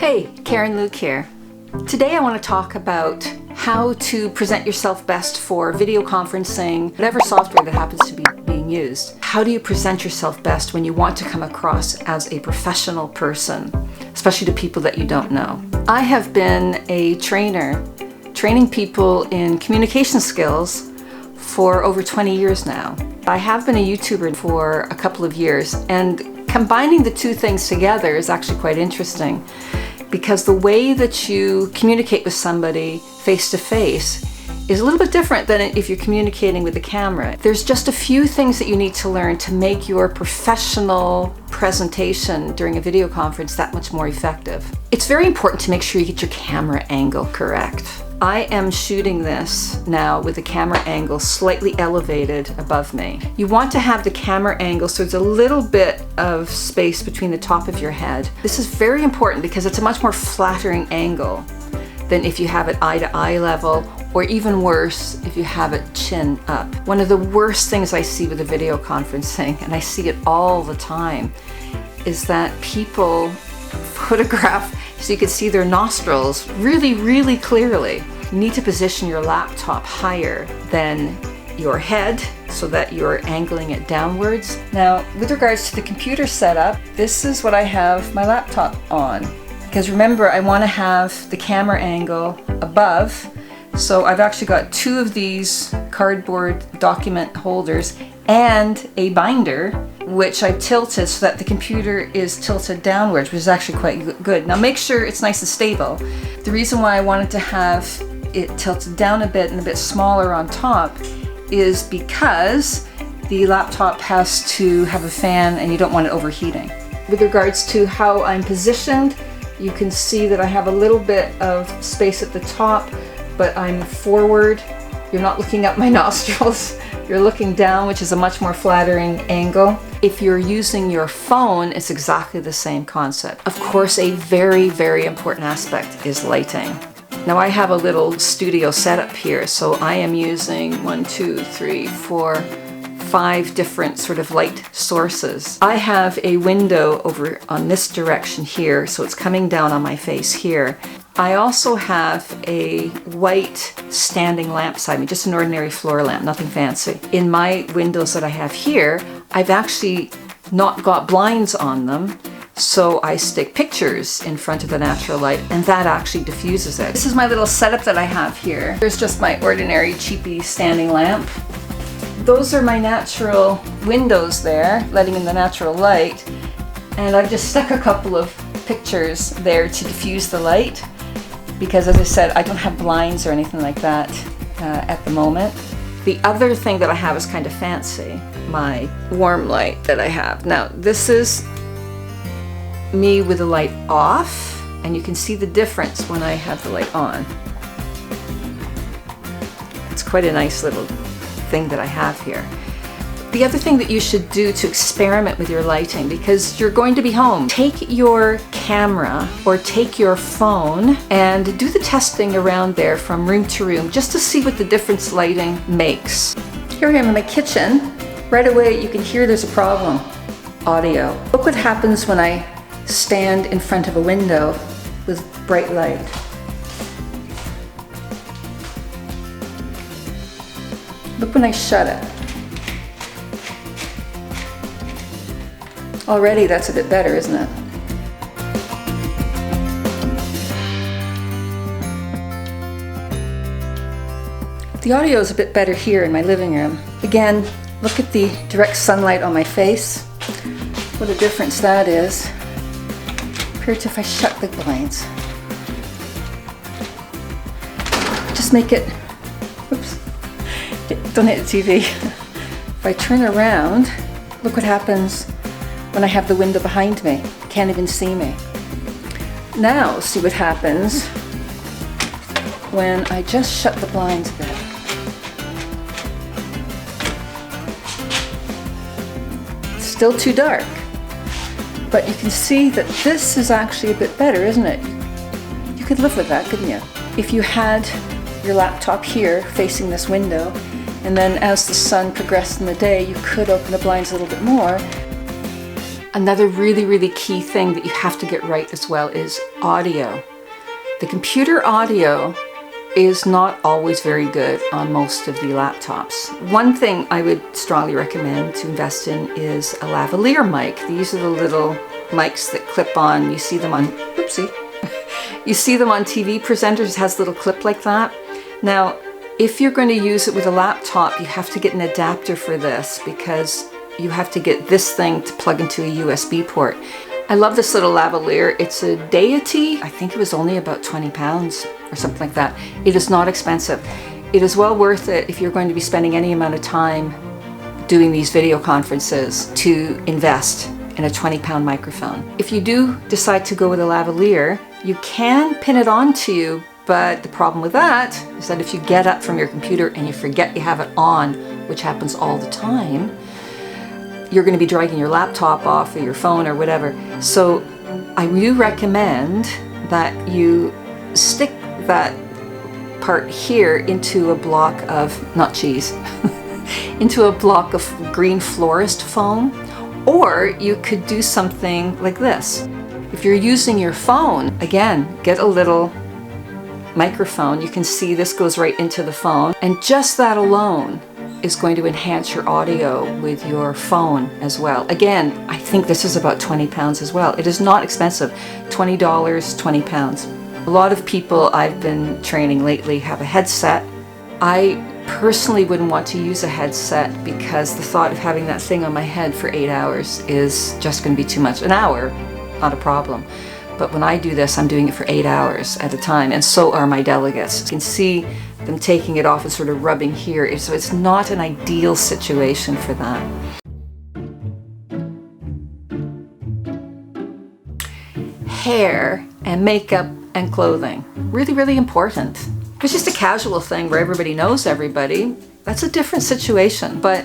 Hey, Karen Luke here. Today I want to talk about how to present yourself best for video conferencing, whatever software that happens to be being used. How do you present yourself best when you want to come across as a professional person, especially to people that you don't know? I have been a trainer, training people in communication skills for over 20 years now. I have been a YouTuber for a couple of years, and combining the two things together is actually quite interesting, because the way that you communicate with somebody face to face is a little bit different than if you're communicating with a camera. There's just a few things that you need to learn to make your professional presentation during a video conference that much more effective. It's very important to make sure you get your camera angle correct. I am shooting this now with the camera angle slightly elevated above me. You want to have the camera angle so there's a little bit of space between the top of your head. This is very important because it's a much more flattering angle than if you have it eye to eye level, or even worse, if you have it chin up. One of the worst things I see with the video conferencing, and I see it all the time, is that people photograph so you can see their nostrils really, really clearly. You need to position your laptop higher than your head so that you're angling it downwards. Now, with regards to the computer setup, this is what I have my laptop on. Because remember, I want to have the camera angle above, so I've actually got two of these cardboard document holders and a binder, which I tilted so that the computer is tilted downwards, which is actually quite good. Now make sure it's nice and stable. The reason why I wanted to have it tilted down a bit and a bit smaller on top is because the laptop has to have a fan and you don't want it overheating. With regards to how I'm positioned, you can see that I have a little bit of space at the top, but I'm forward. You're not looking up my nostrils. You're looking down, which is a much more flattering angle. If you're using your phone, it's exactly the same concept. Of course, a very, very important aspect is lighting. Now I have a little studio setup here, so I am using 5 different sort of light sources. I have a window over on this direction here, so it's coming down on my face here. I also have a white standing lamp beside me, just an ordinary floor lamp, nothing fancy. In my windows that I have here, I've actually not got blinds on them, so I stick pictures in front of the natural light, and that actually diffuses it. This is my little setup that I have here. There's just my ordinary cheapy standing lamp. Those are my natural windows there, letting in the natural light, and I've just stuck a couple of pictures there to diffuse the light, because as I said, I don't have blinds or anything like that at the moment. The other thing that I have is kind of fancy, my warm light that I have. Now this is me with the light off, and you can see the difference when I have the light on. It's quite a nice little thing that I have here. The other thing that you should do to experiment with your lighting, because you're going to be home, take your camera or take your phone and do the testing around there from room to room just to see what the difference lighting makes. Here I am in my kitchen. Right away you can hear there's a problem. Audio. Look what happens when I stand in front of a window with bright light. Look when I shut it. Already that's a bit better, isn't it? The audio is a bit better here in my living room. Again, look at the direct sunlight on my face. What a difference that is compared to if I shut the blinds. Just make it, oops, don't hit the TV. If I turn around, look what happens when I have the window behind me. You can't even see me. Now see what happens when I just shut the blinds a bit. It's still too dark, but you can see that this is actually a bit better, isn't it? You could live with that, couldn't you? If you had your laptop here facing this window, and then as the sun progressed in the day, you could open the blinds a little bit more. Another really key thing that you have to get right as well is audio. The computer audio is not always very good on most of the laptops. One thing I would strongly recommend to invest in is a lavalier mic. These are the little mics that clip on. You see them on, oopsie. You see them on TV presenters. It has a little clip like that. Now, if you're going to use it with a laptop, you have to get an adapter for this because you have to get this thing to plug into a USB port. I love this little lavalier. It's a Deity. I think it was only about 20 pounds or something like that. It is not expensive. It is well worth it if you're going to be spending any amount of time doing these video conferences to invest in a 20-pound microphone. If you do decide to go with a lavalier, you can pin it onto you, but the problem with that is that if you get up from your computer and you forget you have it on, which happens all the time, you're going to be dragging your laptop off or your phone or whatever. So I do recommend that you stick that part here into a block of, not cheese, into a block of green florist foam, or you could do something like this. If you're using your phone, again, get a little microphone. You can see this goes right into the phone, and just that alone is going to enhance your audio with your phone as well. Again, I think this is about 20 pounds as well. It is not expensive. $20, 20 pounds. A lot of people I've been training lately have a headset. I personally wouldn't want to use a headset because the thought of having that thing on my head for 8 hours is just going to be too much. An hour, not a problem. But when I do this, I'm doing it for 8 hours at a time, and so are my delegates. You can see them taking it off and sort of rubbing here, so it's not an ideal situation for that. Hair and makeup and clothing, really important. If it's just a casual thing where everybody knows everybody, that's a different situation. But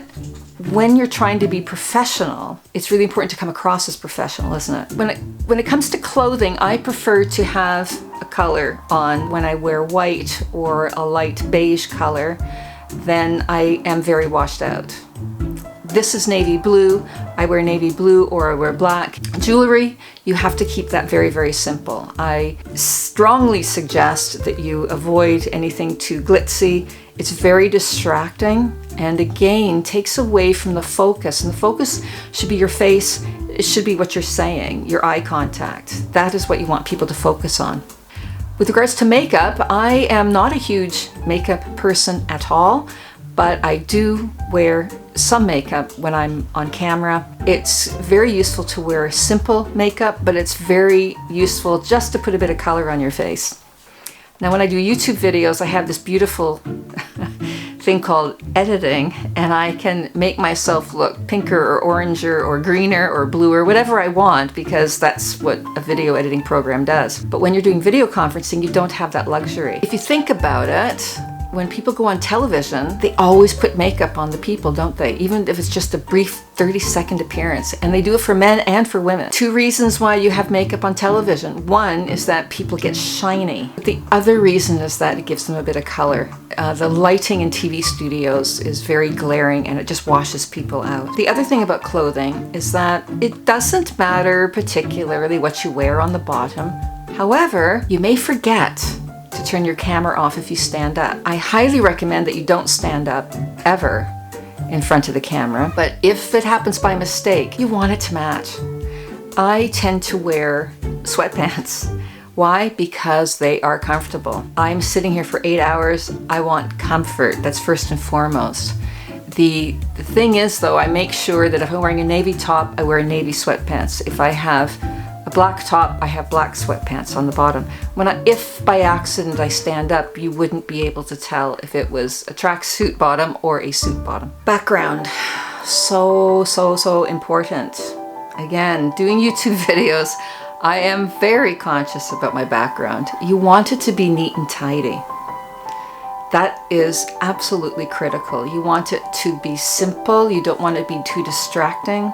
when you're trying to be professional, it's really important to come across as professional, isn't it? When it comes to clothing, I prefer to have a color on. When I wear white or a light beige color, then I am very washed out. This is navy blue. I wear navy blue or I wear black. Jewelry, you have to keep that very simple. I strongly suggest that you avoid anything too glitzy. It's very distracting and again takes away from the focus. And the focus should be your face. It should be what you're saying, your eye contact. That is what you want people to focus on. With regards to makeup, I am not a huge makeup person at all, but I do wear some makeup when I'm on camera. It's very useful to wear simple makeup, but it's very useful just to put a bit of color on your face. Now, when I do YouTube videos, I have this beautiful thing called editing, and I can make myself look pinker or oranger or greener or bluer, whatever I want, because that's what a video editing program does. But when you're doing video conferencing, you don't have that luxury. If you think about it, when people go on television, they always put makeup on the people, don't they? Even if it's just a brief 30-second appearance. And they do it for men and for women. 2 reasons why you have makeup on television. One is that people get shiny. The other reason is that it gives them a bit of color. The lighting in TV studios is very glaring and it just washes people out. The other thing about clothing is that it doesn't matter particularly what you wear on the bottom. However, you may forget to turn your camera off if you stand up. I highly recommend that you don't stand up ever in front of the camera, but if it happens by mistake, you want it to match. I tend to wear sweatpants. Why? Because they are comfortable. I'm sitting here for 8 hours. I want comfort. That's first and foremost. The thing is though, I make sure that if I'm wearing a navy top, I wear navy sweatpants. If I have a black top, I have black sweatpants on the bottom. If by accident I stand up, you wouldn't be able to tell if it was a tracksuit bottom or a suit bottom. Background, so important. Again, doing YouTube videos, I am very conscious about my background. You want it to be neat and tidy. That is absolutely critical. You want it to be simple. You don't want it to be too distracting.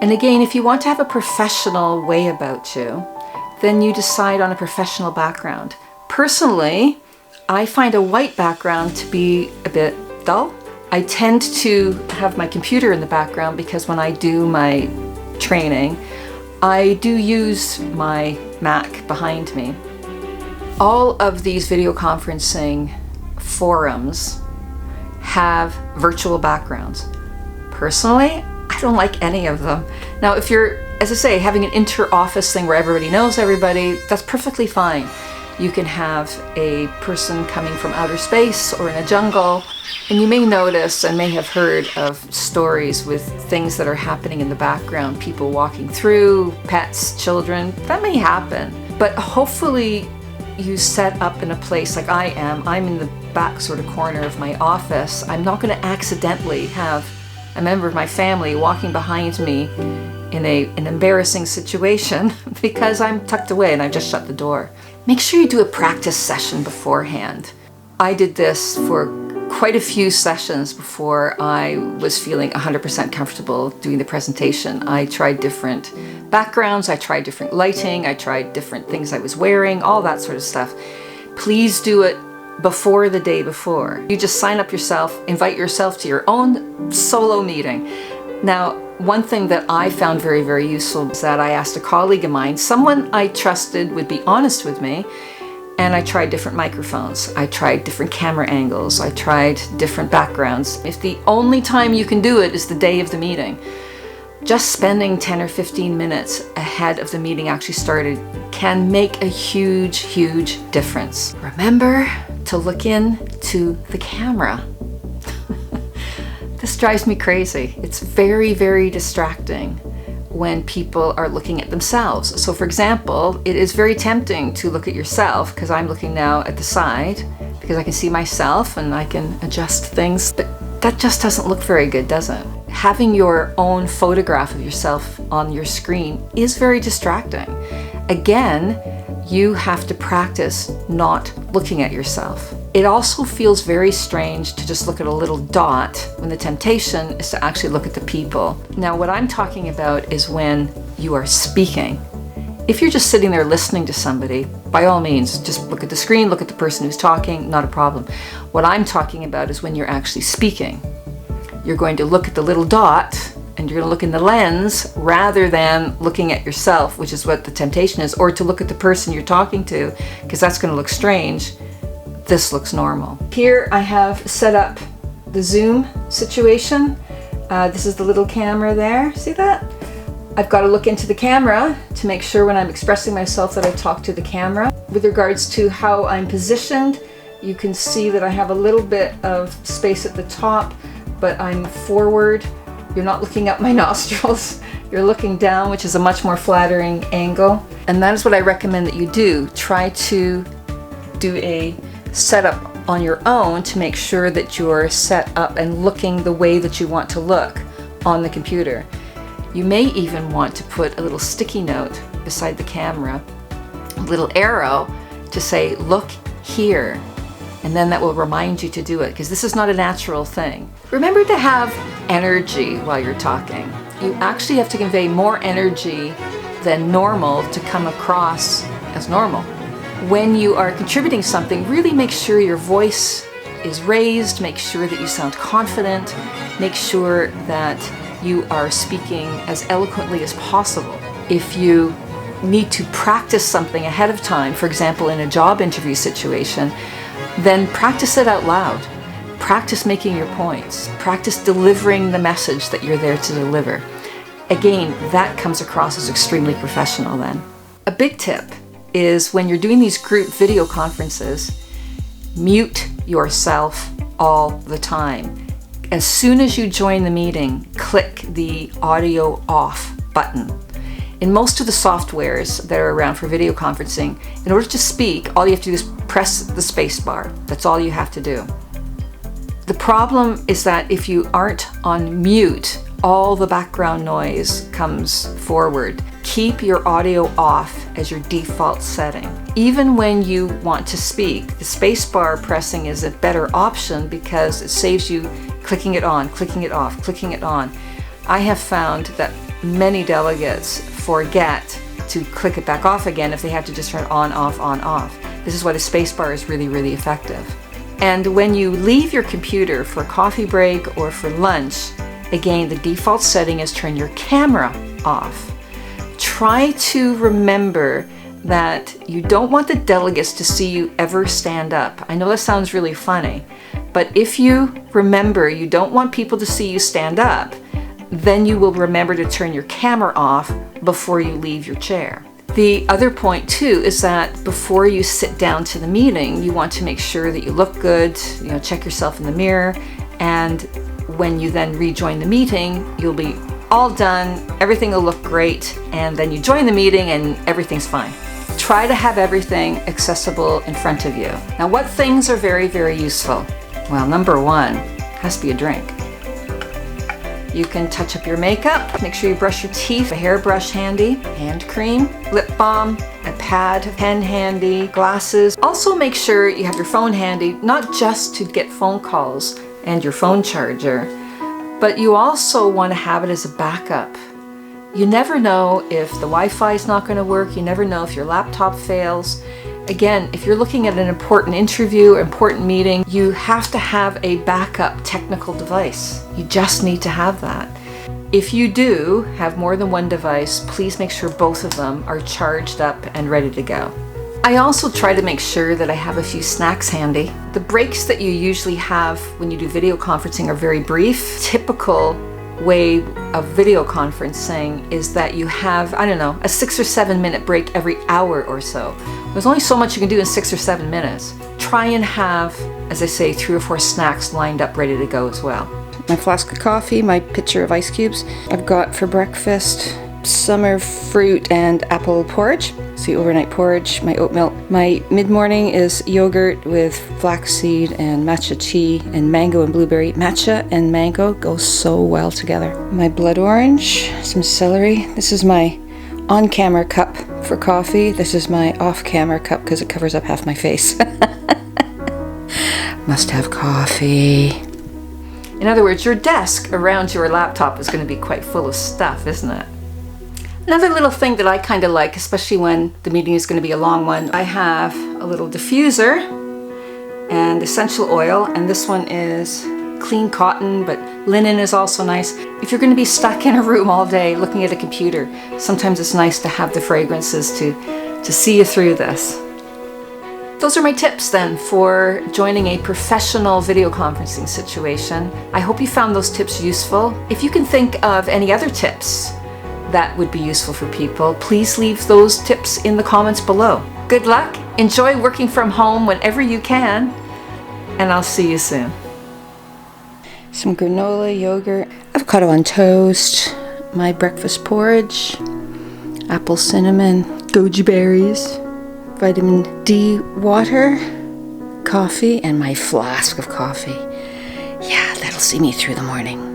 And again, if you want to have a professional way about you, then you decide on a professional background. Personally, I find a white background to be a bit dull. I tend to have my computer in the background because when I do my training, I do use my Mac behind me. All of these video conferencing forums have virtual backgrounds. Personally, I don't like any of them. Now, if you're, as I say, having an inter-office thing where everybody knows everybody, that's perfectly fine. You can have a person coming from outer space or in a jungle, and you may notice and may have heard of stories with things that are happening in the background, people walking through, pets, children. That may happen, but hopefully you set up in a place like I am. I'm in the back sort of corner of my office. I'm not going to accidentally have a member of my family walking behind me in an embarrassing situation because I'm tucked away and I've just shut the door. Make sure you do a practice session beforehand. I did this for quite a few sessions before I was feeling 100% comfortable doing the presentation. I tried different backgrounds, I tried different lighting, I tried different things I was wearing, all that sort of stuff. Please do it before the day before. You just sign up yourself, invite yourself to your own solo meeting. Now, one thing that I found very, very useful is that I asked a colleague of mine, someone I trusted would be honest with me, and I tried different microphones. I tried different camera angles. I tried different backgrounds. If the only time you can do it is the day of the meeting, just spending 10 or 15 minutes ahead of the meeting actually started can make a huge, huge difference. Remember to look into the camera. This drives me crazy. It's very, very distracting when people are looking at themselves. So for example, it is very tempting to look at yourself, because I'm looking now at the side because I can see myself and I can adjust things, but that just doesn't look very good, does it? Having your own photograph of yourself on your screen is very distracting. Again, you have to practice not looking at yourself. It also feels very strange to just look at a little dot when the temptation is to actually look at the people. Now, what I'm talking about is when you are speaking. If you're just sitting there listening to somebody, by all means, just look at the screen, look at the person who's talking, not a problem. What I'm talking about is when you're actually speaking. You're going to look at the little dot and you're going to look in the lens rather than looking at yourself, which is what the temptation is, or to look at the person you're talking to, because that's going to look strange. This looks normal. Here I have set up the Zoom situation. This is the little camera there. See that? I've got to look into the camera to make sure when I'm expressing myself that I talk to the camera. With regards to how I'm positioned, you can see that I have a little bit of space at the top, but I'm forward. You're not looking up my nostrils. You're looking down, which is a much more flattering angle. And that is what I recommend that you do. Try to do a setup on your own to make sure that you're set up and looking the way that you want to look on the computer. You may even want to put a little sticky note beside the camera, a little arrow to say, look here. And then that will remind you to do it, because this is not a natural thing. Remember to have energy while you're talking. You actually have to convey more energy than normal to come across as normal. When you are contributing something, really make sure your voice is raised, make sure that you sound confident, make sure that you are speaking as eloquently as possible. If you need to practice something ahead of time, for example, in a job interview situation, then practice it out loud. Practice making your points. Practice delivering the message that you're there to deliver. Again, that comes across as extremely professional then. A big tip is when you're doing these group video conferences, mute yourself all the time. As soon as you join the meeting, click the audio off button. In most of the softwares that are around for video conferencing, in order to speak, all you have to do is press the space bar. That's all you have to do. The problem is that if you aren't on mute, all the background noise comes forward. Keep your audio off as your default setting. Even when you want to speak, the space bar pressing is a better option because it saves you clicking it on, clicking it off, clicking it on. I have found that many delegates forget to click it back off again if they have to just turn on, off, on, off. This is why the space bar is really, really effective. And when you leave your computer for a coffee break or for lunch, again, the default setting is turn your camera off. Try to remember that you don't want the delegates to see you ever stand up. I know that sounds really funny, but if you remember you don't want people to see you stand up, then you will remember to turn your camera off before you leave your chair. The other point too is that before you sit down to the meeting, you want to make sure that you look good, check yourself in the mirror, and when you then rejoin the meeting, you'll be all done, everything will look great, and then you join the meeting and everything's fine. Try to have everything accessible in front of you. Now, what things are very, very useful? Well, number one has to be a drink. You can touch up your makeup, make sure you brush your teeth, a hairbrush handy, hand cream, lip balm, a pad, pen handy, glasses. Also make sure you have your phone handy, not just to get phone calls and your phone charger, but you also want to have it as a backup. You never know if the Wi-Fi is not going to work, you never know if your laptop fails. Again, if you're looking at an important interview, important meeting, you have to have a backup technical device. You just need to have that. If you do have more than one device, please make sure both of them are charged up and ready to go. I also try to make sure that I have a few snacks handy. The breaks that you usually have when you do video conferencing are very brief. Typical way of video conferencing is that you have, a 6 or 7 minute break every hour or so. There's only so much you can do in 6 or 7 minutes. Try and have, as I say, 3 or 4 snacks lined up ready to go as well. My flask of coffee, my pitcher of ice cubes. I've got for breakfast summer fruit and apple porridge. So overnight porridge, my oat milk. My mid-morning is yogurt with flaxseed and matcha tea and mango and blueberry. Matcha and mango go so well together. My blood orange, some celery. This is my on-camera cup for coffee. This is my off-camera cup because it covers up half my face. Must have coffee. In other words, your desk around your laptop is going to be quite full of stuff, isn't it? Another little thing that I kind of like, especially when the meeting is going to be a long one, I have a little diffuser and essential oil, and this one is clean cotton, but linen is also nice. If you're going to be stuck in a room all day looking at a computer, sometimes it's nice to have the fragrances to see you through this. Those are my tips then for joining a professional video conferencing situation. I hope you found those tips useful. If you can think of any other tips that would be useful for people, please leave those tips in the comments below. Good luck, enjoy working from home whenever you can, and I'll see you soon. Some granola, yogurt, avocado on toast, my breakfast porridge, apple cinnamon, goji berries, vitamin D water, coffee, and my flask of coffee. Yeah, that'll see me through the morning.